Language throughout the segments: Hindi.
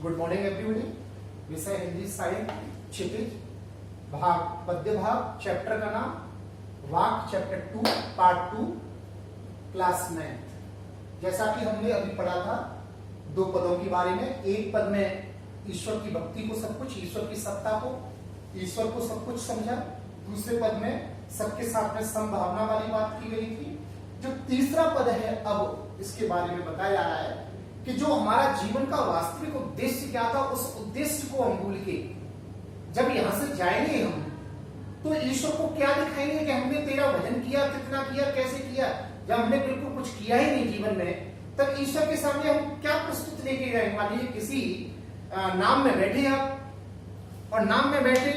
Good morning everybody. विषय हिंदी साहित्य क्षितिज भाग पद्य भाग, चैप्टर का नाम वाक, चैप्टर 2 पार्ट 2 क्लास 9। जैसा कि हमने अभी पढ़ा था दो पदों के बारे में। एक पद में ईश्वर की भक्ति को सब कुछ, ईश्वर की सत्ता को, ईश्वर को सब कुछ समझा। दूसरे पद में सबके साथ में संभावना वाली बात की गई थी। जो तीसरा पद है अब इसके बारे में बताया जा रहा है कि जो हमारा जीवन का वास्तविक उद्देश्य क्या था, उस उद्देश्य को हम भूल के जब यहां से जाएंगे हम तो ईश्वर को क्या दिखाएंगे कि हमने तेरा भजन किया, कितना किया, कैसे किया। जब हमने बिल्कुल कुछ किया ही नहीं जीवन में, तब ईश्वर के सामने हम क्या प्रस्तुत लेके गए। मान लीजिए किसी नाम में बैठे आप, और नाम में बैठे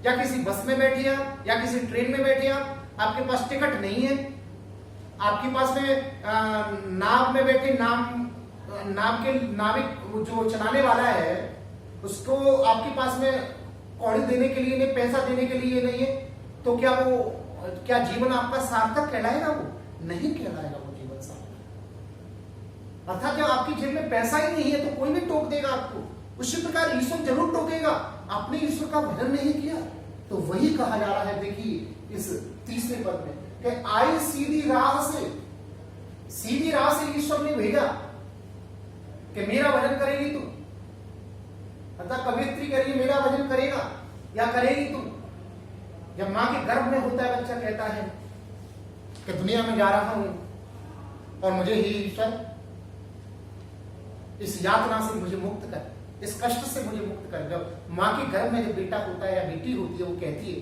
या किसी बस में बैठे आप या किसी ट्रेन में बैठे आप, आपके पास टिकट नहीं है, आपके पास में नाव में बैठे नाव के नाविक जो चलाने वाला है उसको आपके पास में कौड़ी देने के लिए नहीं, पैसा देने के लिए नहीं है, तो क्या जीवन आपका सार्थक कहलाएगा? वो नहीं कहलाएगा वो जीवन सार्थक। अर्थात जब आपकी जेब में पैसा ही नहीं है तो कोई भी टोक देगा आपको। उसी प्रकार ईश्वर जरूर टोकेगा, आपने ईश्वर का भजन नहीं किया। तो वही कहा जा रहा है, देखिए इस तीसरे पद में कि आई सीधी राह से ईश्वर ने भेजा कि मेरा भजन करेगी तू, अर्थात कवियत्री करिए मेरा भजन करेगा या करेगी तू। जब मां के गर्भ में होता है बच्चा कहता है कि दुनिया में जा रहा हूं और मुझे ही ईश्वर इस यातना से मुझे मुक्त कर, इस कष्ट से मुझे मुक्त कर। जब मां के गर्भ में जब बेटा होता है या बेटी होती है, वो कहती है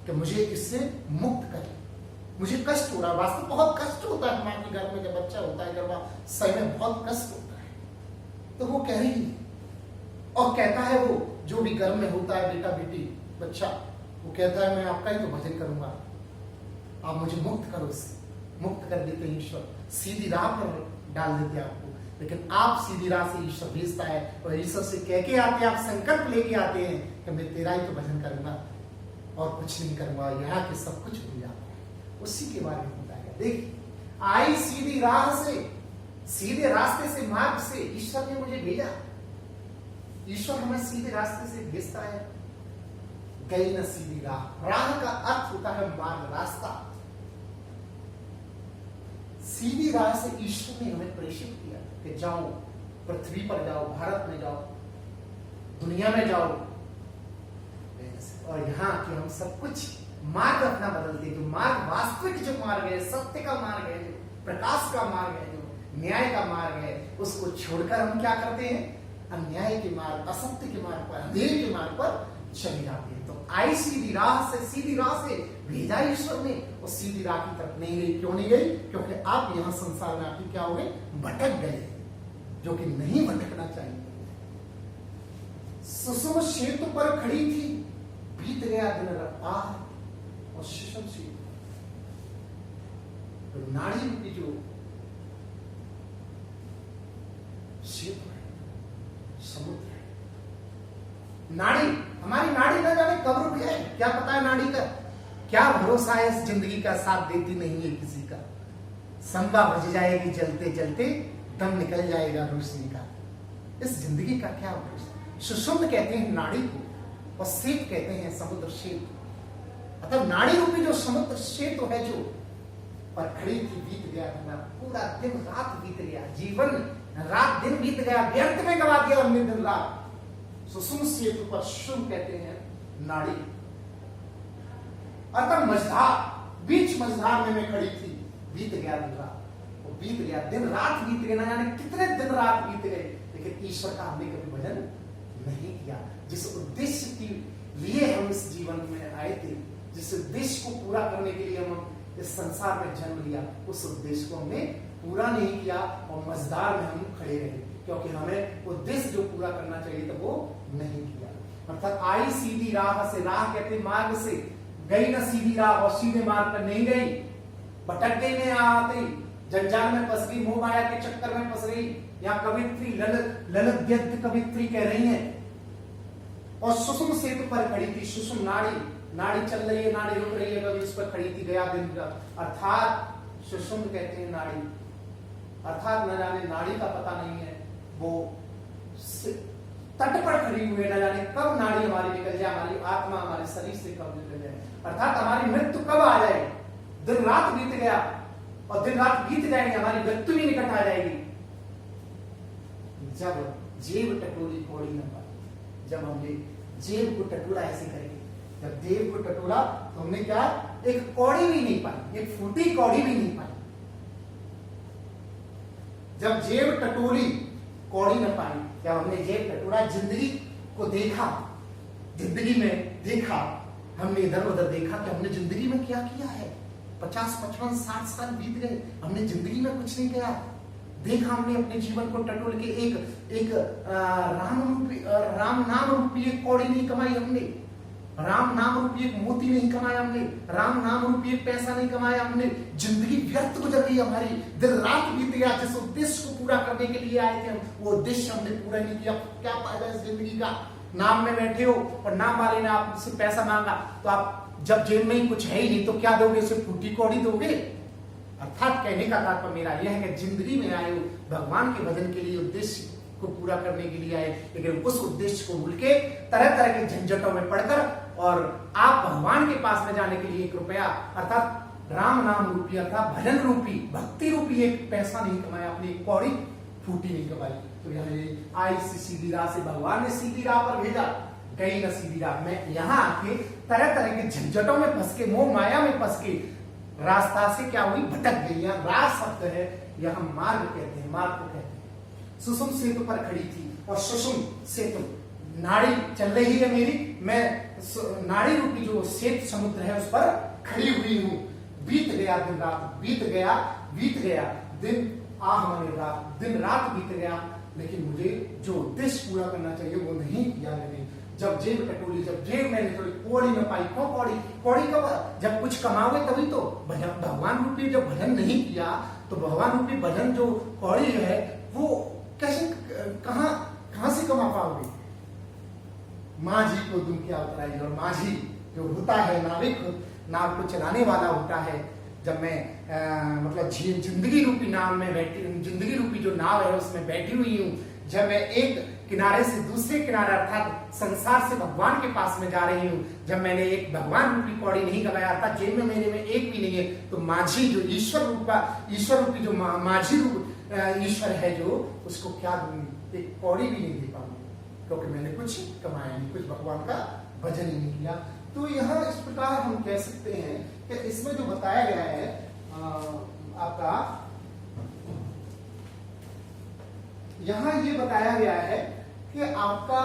कि मुझे इससे मुक्त कर, मुझे कष्ट हो रहा है। वास्तव बहुत कष्ट होता है मां के गर्भ में जब बच्चा होता है, गर्भाशय में बहुत कष्ट होता है। तो वो कह रही है और कहता है वो जो भी गर्भ में होता है बेटा बेटी बच्चा, वो कहता है मैं आपका ही तो भजन करूंगा, आप मुझे मुक्त करो, इससे मुक्त कर देते हैं ईश्वर, सीधी राह पर डाल देते हैं आपको। लेकिन आप सीधी राह से ईश्वर भेजता है और ईश्वर से कह के आते हैं, आप संकल्प लेके आते हैं कि मैं तेरा ही तो भजन करूंगा और कुछ नहीं करूंगा, यहाँ के सब कुछ भूल जाता है। उसी के बारे में बताया। देखिए आई सीधी राह से, सीधे रास्ते से, मार्ग से ईश्वर ने मुझे भेजा। ईश्वर हमें सीधे रास्ते से भेजता है। गई न सीधी राह, राह का अर्थ होता है मार्ग, रास्ता। सीधी राह से ईश्वर ने हमें प्रेषित किया कि जाओ, पृथ्वी पर जाओ, भारत में जाओ, दुनिया में जाओ, और यहाँ के हम सब कुछ मार्ग अपना बदलते। जो मार्ग वास्तविक जो मार्ग है, सत्य का मार्ग है, जो प्रकाश का मार्ग है, जो न्याय का मार्ग है, उसको छोड़कर हम क्या करते हैं? अन्याय के मार्ग, असत्य के मार्ग पर, अंधेरे के मार्ग पर चले जाते हैं। तो आई सीधी राह से, सीधी राह से भेजा ईश्वर ने, और सीधी राह की तरफ नहीं गई। क्यों नहीं गई? क्योंकि आप यहाँ संसार में आके क्या हो गए? भटक गए, जो कि नहीं भटकना चाहिए। सुषुम सेतु पर खड़ी थी, बीत गया दिन रफ्तार, और सुषुम सेतु तो नाड़ी रूपी जो सेतु है, समुद्र है। नाड़ी, हमारी नाड़ी न जाने कब रुक जाए, क्या पता है नाड़ी का क्या भरोसा है। इस जिंदगी का साथ देती नहीं है किसी का। संभा बज जाएगी जलते जलते, दम निकल जाएगा रोशनी का। इस जिंदगी का क्या भरोसा। सुषुम्न कहते हैं नाड़ी को, और सेतु कहते हैं समुद्र सेतु। अतः नाड़ी रूपी जो समुद्र सेतु है, जो पर खड़ी थी, बीत गया पूरा दिन रात बीत गया, जीवन रात दिन बीत गया, व्यर्थ में गवा दिया हमने दिन रात। सुषुम्न सेतु पर, सुषुम्न कहते हैं नाड़ी, अतः मझधार, बीच मझधार में मैं खड़ी थी, बीत गया दिन रात। वो बीत गया, दिन रात बीत गए, ना जाने कितने दिन रात बीत गए, लेकिन ईश्वर का हमने कभी भजन नहीं किया। जिस उद्देश्य के लिए हम इस जीवन में आए थे, जिस उद्देश्य को पूरा करने के लिए हम इस संसार में जन्म लिया, उस उद्देश्य को हमने पूरा नहीं किया, और मझधार में हम खड़े रहे, क्योंकि हमें उद्देश्य जो पूरा करना चाहिए था वो नहीं किया। अर्थात आई सीधी राह से, राह कहते मार्ग से, गई न सीधी राह, और सीधे मार्ग पर नहीं गई, भटक गई, नहीं आते, जंजाल में फंस गई, मोह माया के चक्कर में फंस गई। यहाँ कवित्री ललित गद्य कवित्री कह रही है। और सुषुम्न सेतु पर खड़ी थी, सुषुम्न नाड़ी, नाड़ी चल रही है, नाड़ी रुक रही है, कभी उस पर खड़ी थी, गया दिन का, अर्थात सुषुम्न कहते हैं नाड़ी। अर्थात न जाने नाड़ी का पता नहीं है, वो तट पर खड़ी हुई है, न जाने कब नाड़ी हमारी निकल जाए, हमारी आत्मा हमारे शरीर से कब निकल जाए, अर्थात हमारी मृत्यु कब आ जाए। दिन रात बीत गया और दिन रात बीत जाएंगे, हमारी मृत्यु भी निकट आ जाएगी जब जेब टटोली कौड़ी न पाई। जब हमने जेब को टटोला ऐसे करेंगे, जब जेब को टटोला तो हमने क्या, एक कौड़ी भी नहीं पाई, एक फूटी कौड़ी भी नहीं पाई। जब जेब टटोली कौड़ी न पाई, जब हमने जेब टटोला, जिंदगी को देखा, जिंदगी में देखा, हमने इधर उधर देखा कि हमने जिंदगी में क्या किया है। 50, 55, 60 साल बीत गए, हमने जिंदगी में कुछ नहीं किया। देखा हमने अपने जीवन को टटोल के एक राम नाम रूपी एक कौड़ी नहीं कमाई हमने, राम नाम रूपी एक मोती नहीं कमाया हमने, राम नाम रूपी एक पैसा नहीं कमाया हमने। जिंदगी व्यर्थ गुजर गई हमारी, दिन रात बीत गया। जिस उद्देश्य को पूरा करने के लिए आए थे हम, वो उद्देश्य हमने पूरा नहीं किया। क्या फायदा इस जिंदगी का। नाम में बैठे हो और नाम वाले ने आपसे पैसा मांगा, तो आप जब जेब में ही कुछ है ही नहीं तो क्या दोगे, उसे फूटी कौड़ी दोगे। अर्थात कहने का तात्पर्य मेरा यह है कि जिंदगी में आए हो भगवान के भजन के लिए, उद्देश्य को पूरा करने के लिए आए, लेकिन उस उद्देश्य को भूल के तरह तरह के झंझटों में पड़कर और आप भगवान के पास में जाने के लिए 1 रुपया अर्थात राम नाम रूपी अर्थात भजन रूपी भक्ति रूपी एक पैसा नहीं कमाया, अपनी एक कौड़ी फूटी नहीं कमाई। तो यहाँ आई सीधी राह से भगवान ने सीधी राह पर भेजा, गई न सीधी राह में। यहाँ आके तरह तरह के झंझटों में फंस के, मोह माया में फंस के रास्ता से क्या हुई, भटक गई। यहाँ राह शब्द है, यहाँ मार्ग कहते हैं, मार्ग को कहते हैं। सुषुम सेतु पर खड़ी थी और सुषुम सेतु नाड़ी चल रही है मेरी, मैं नाड़ी रूपी जो सेतु समुद्र है उस पर खड़ी हुई हूं। बीत गया दिन रात, बीत गया दिन, आह माने रात, दिन रात बीत गया, लेकिन मुझे जो उद्देश्य पूरा करना चाहिए वो नहीं किया मैंने। जब जेब टटोली, जब जेब मैंने थोड़ी कौड़ी न पाई, क्यों कौड़ी कब, जब कुछ कमाओगे तभी तो। भगवान रूपी जब भजन नहीं किया तो भगवान रूपी भजन जो कौड़ी है वो कैसे, कहां से कमा पाओगे। माझी को दुम क्या उतराई, और माझी जो होता है नाविक, नाव को चलाने वाला होता है। जब मैं मतलब जिंदगी रूपी नाव में बैठी, जिंदगी रूपी जो नाव है उसमें बैठी हुई हूँ, जब मैं एक किनारे से दूसरे किनारे अर्थात संसार से भगवान के पास में जा रही हूँ, जब मैंने एक भगवान रूपी कौड़ी नहीं कमाया अर्थात जेब में मेरे में एक भी नहीं है, तो माझी जो ईश्वर रूपी जो माझी रूप ईश्वर है जो, उसको क्या दूंगी, एक कौड़ी भी नहीं दे पाऊंगी, क्योंकि मैंने कुछ कमाया नहीं, कुछ भगवान का भजन ही नहीं किया। तो यहाँ इस प्रकार हम कह सकते हैं कि इसमें जो बताया गया है आपका, यहाँ ये बताया गया है कि आपका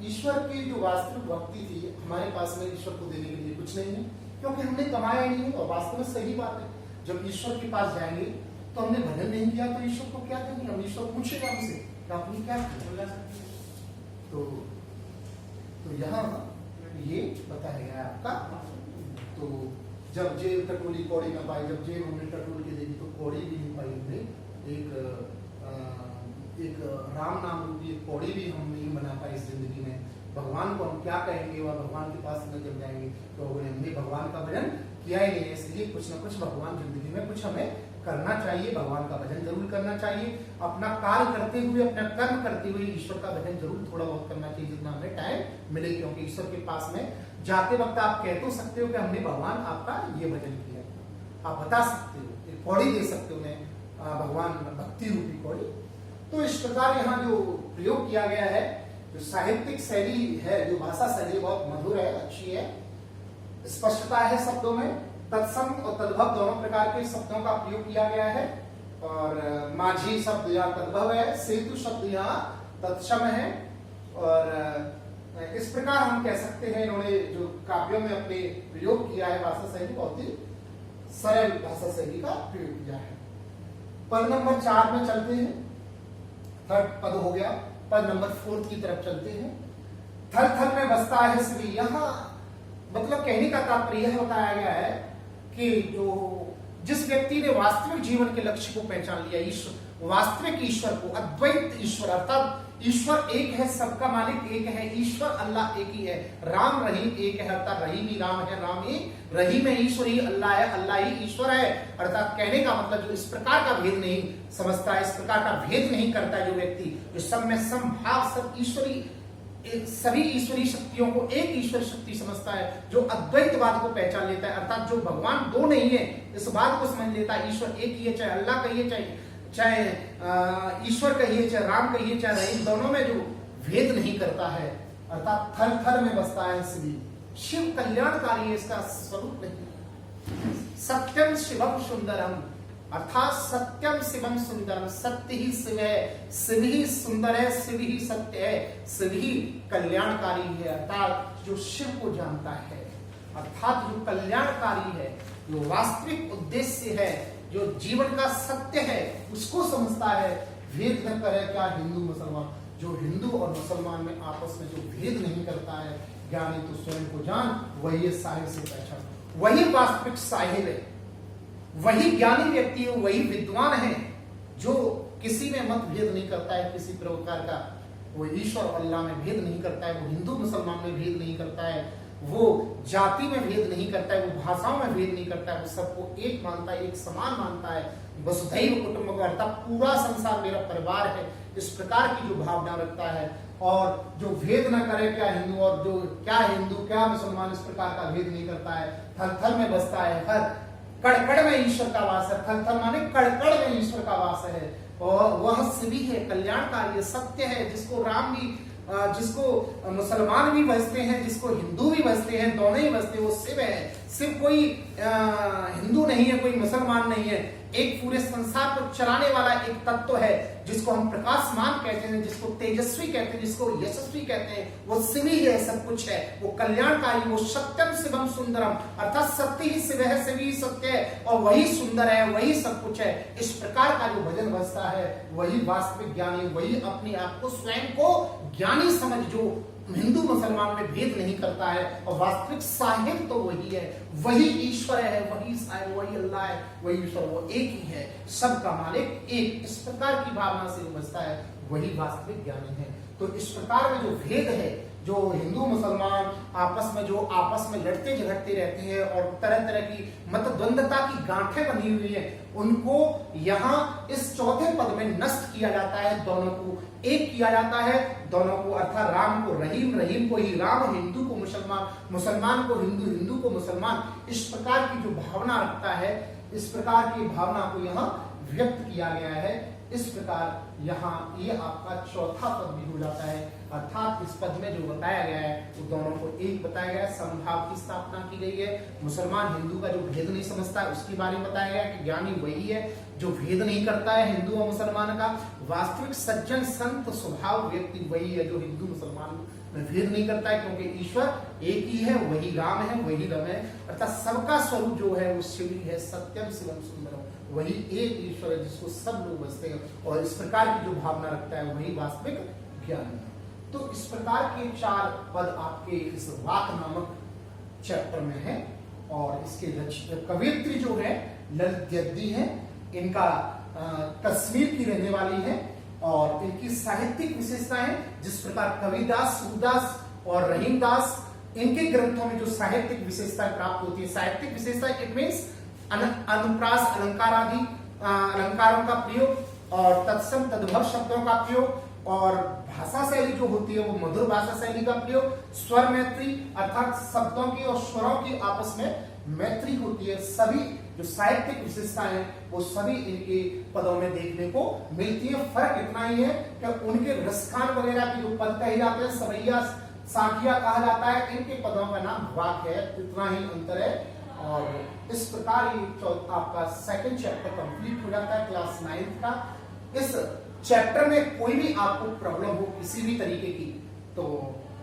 ईश्वर की जो वास्तविक भक्ति थी, हमारे पास में ईश्वर को देने के लिए कुछ नहीं है, क्योंकि हमने कमाया ही नहीं। और वास्तव में सही बात है, जब ईश्वर के पास जाएंगे तो हमने भजन नहीं किया तो ईश्वर को क्या करेंगे, हम ईश्वर पूछेगा हमसे आपने क्या बोला सकते हैं। तो यहाँ ये बताया गया आपका। तो जब जेब टटोली कौड़ी न पाई, जब जेब हमने टटोल के देखी तो कौड़ी भी नहीं पाई हमने, एक राम नाम रूपी एक कौड़ी भी हम नहीं बना पाए इस जिंदगी में। भगवान को हम क्या कहेंगे, वह भगवान के पास में जब जाएंगे तो हमने भगवान का भजन किया ही नहीं। इसलिए कुछ ना कुछ भगवान जिंदगी में कुछ हमें करना चाहिए, भगवान का भजन जरूर करना चाहिए। अपना कार्य करते हुए, अपना कर्म करते हुए ईश्वर का भजन जरूर थोड़ा बहुत करना चाहिए जितना हमें टाइम मिले, क्योंकि ईश्वर के पास में जाते वक्त आप कह तो सकते हो कि हमने भगवान आपका ये भजन किया, आप बता सकते हो, एक कौड़ी दे सकते हो उन्हें, भगवान भक्ति रूपी कौड़ी। तो इस प्रकार यहाँ जो प्रयोग किया गया है, जो साहित्यिक शैली है, जो भाषा शैली बहुत मधुर है, अच्छी है, स्पष्टता है शब्दों में, तत्सम और तद्भव दोनों प्रकार के शब्दों का प्रयोग किया गया है। और माझी शब्द यहाँ तद्भव है, सेतु शब्द यहाँ तत्सम है। और इस प्रकार हम कह सकते हैं इन्होंने जो काव्यों में अपने प्रयोग किया है भाषा शैली, बहुत ही सरल भाषा शैली का प्रयोग किया है। पद नंबर 4 में चलते हैं, थर्ड पद हो गया, पद नंबर 4 की तरफ चलते हैं। थल थल में बसता है श्री, यहाँ मतलब कहने का तात्पर्य यह बताया गया है कि जो जिस व्यक्ति ने वास्तविक जीवन के लक्ष्य को पहचान लिया, ईश्वर, वास्तविक ईश्वर को, अद्वैत ईश्वर अर्थात ईश्वर एक है, सबका मालिक एक है, ईश्वर अल्लाह एक ही है, राम रहीम एक है, अर्थात रहीम ही राम है, राम ही रहीम है, ईश्वर ही अल्लाह है, अल्लाह ही ईश्वर है। अर्थात कहने का मतलब जो इस प्रकार का भेद नहीं समझता, इस प्रकार का भेद नहीं करता जो व्यक्ति, जो सब में समभाव, सब ईश्वरी सभी ईश्वरीय शक्तियों को एक ईश्वर शक्ति समझता है, जो अद्वैतवाद को पहचान लेता है, अर्थात जो भगवान दो नहीं है इस बात को समझ लेता है, ईश्वर एक ही है, चाहे अल्लाह कहिए, चाहे ईश्वर कहिए, चाहे राम कहिए, चाहे रहीम, दोनों में जो भेद नहीं करता है, अर्थात थर थर में बसता है शिव कल्याणकारी है, इसका स्वरूप नहीं। सत्यम शिवम सुंदरम, अर्थात सत्यम शिवम सुंदरम, सत्य ही शिव है, शिव ही सुंदर है, शिव ही सत्य है, शिव ही कल्याणकारी है, अर्थात जो शिव को जानता है, अर्थात जो कल्याणकारी है, जो वास्तविक उद्देश्य है, जो जीवन का सत्य है, उसको समझता है। भेद न करे क्या हिंदू मुसलमान, जो हिंदू और मुसलमान में आपस में जो भेद नहीं करता है, ज्ञानी तो स्वयं को जान, वही साहिब से पहचान, वही वास्तविक साहिब है, वही ज्ञानी व्यक्ति है, वही विद्वान है, जो किसी में मत भेद नहीं करता है, किसी प्रकार का, वो ईश्वर और अल्लाह में भेद नहीं करता है, वो हिंदू मुसलमान में भेद नहीं करता है, वो जाति में भेद नहीं करता है, वो भाषाओं में भेद नहीं करता है, वो सबको एक मानता है, एक समान मानता है। वसुधैव कुटुंबकम्, अर्थात पूरा संसार मेरा परिवार है, इस प्रकार की जो भावना रखता है, और जो भेद न करे क्या हिंदू और जो क्या हिंदू क्या मुसलमान, इस प्रकार का भेद नहीं करता है, थर थर में बसता है, हर कड़कड़ में ईश्वर का वास है, थर थर माने कड़कड़ में ईश्वर का वास है, और वह शिवी है, कल्याणकारी है, सत्य है, जिसको राम भी, जिसको मुसलमान भी बसते हैं, जिसको हिंदू भी बसते हैं, दोनों ही बसते हैं, वो शिव है। शिव कोई हिंदू नहीं है, कोई मुसलमान नहीं है, एक पूरे संसार को चलाने वाला एक तत्व है, जिसको हम प्रकाशमान कहते हैं, जिसको तेजस्वी कहते हैं, जिसको यशस्वी कहते हैं, वो शिव ही है, सब कुछ है, वो कल्याणकारी, वो सत्यम शिवम सुंदरम, अर्थात सत्य ही शिव है, शिव ही सत्य है, और वही सुंदर है, वही सब कुछ है। इस प्रकार का जो भजन बजता है, वही वास्तविक ज्ञानी, वही अपने आप को स्वयं को ज्ञानी समझ, जो हिंदू मुसलमान में भेद नहीं करता है, और वास्तविक साहिब तो वही है, वही ईश्वर है, वही साहिब, वही अल्लाह है, वही ईश्वर, वो एक ही है, सबका मालिक एक, इस प्रकार की भावना से बसता है, वही वास्तविक ज्ञानी है। तो इस प्रकार में जो भेद है, जो हिंदू मुसलमान आपस में लड़ते झगड़ते रहते हैं, और तरह तरह की मतद्वंदता की गांठें बनी हुई है, उनको यहाँ इस चौथे पद में नष्ट किया जाता है, दोनों को एक किया जाता है, दोनों को, अर्थात राम को रहीम, रहीम को ही राम, हिंदू को मुसलमान, मुसलमान को हिंदू, हिंदू को मुसलमान, इस प्रकार की जो भावना रखता है, इस प्रकार की भावना को यहाँ व्यक्त किया गया है। इस प्रकार यहाँ ये आपका चौथा पद भी हो जाता है, अर्थात इस पद में जो बताया गया है वो दोनों को एक बताया गया है, समभाव की स्थापना की गई है, मुसलमान हिंदू का जो भेद नहीं समझता है उसके बारे में बताया गया कि ज्ञानी वही है जो भेद नहीं करता है हिंदू और मुसलमान का, वास्तविक सज्जन संत स्वभाव व्यक्ति वही है जो हिंदू मुसलमान में भेद नहीं करता है, क्योंकि ईश्वर एक ही है, वही राम है, वही रम है, अर्थात सबका स्वरूप जो है वो शिव ही है, सत्यम शिवम सुंदरम, वही एक ईश्वर है जिसको सब लोग बसते हैं, और इस प्रकार की जो भावना रखता है वही वास्तविक ज्ञान है। तो इस प्रकार के 4 पद आपके इस वाक नामक चैप्टर में है, और इसके कवियत्री जो है ललित जद्दी है, इनका कश्मीर की रहने वाली है, और इनकी साहित्यिक विशेषताएं, जिस प्रकार कविदास, सूरदास और रहीमदास, इनके ग्रंथों में जो साहित्यिक विशेषताएं प्राप्त होती है, साहित्यिक विशेषता इट मीन्स अनुप्रास अलंकार आदि अलंकारों का प्रयोग, और तत्सम तद्भव शब्दों का प्रयोग, और भाषा शैली जो होती है वो मधुर भाषा शैली का प्रयोग, स्वर मैत्री, अर्थात शब्दों की और स्वरों की आपस में मैत्री होती है, सभी जो साहित्यिक विशेषताएं हैं वो सभी इनके पदों में देखने को मिलती है। फर्क इतना ही है कि उनके रसखान वगैरह के जो पद कहे जाते हैं, सवैया साखिया कहा जाता है, इनके पदों का नाम वाक है, इतना ही अंतर है। और इस प्रकार ये आपका सेकंड चैप्टर कंप्लीट हो जाता है क्लास 9th का। इस चैप्टर में कोई भी आपको प्रॉब्लम हो किसी भी तरीके की, तो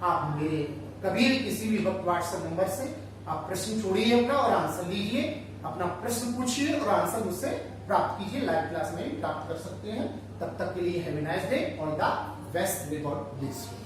आप मेरे कभी भी किसी भी वक्त व्हाट्सएप नंबर से आप प्रश्न छोड़िए अपना और आंसर लीजिए, अपना प्रश्न पूछिए और आंसर मुझसे प्राप्त कीजिए, लाइव क्लास में प्राप्त कर सकते हैं। तब तक के लिए have a nice day, all the best, may God bless you.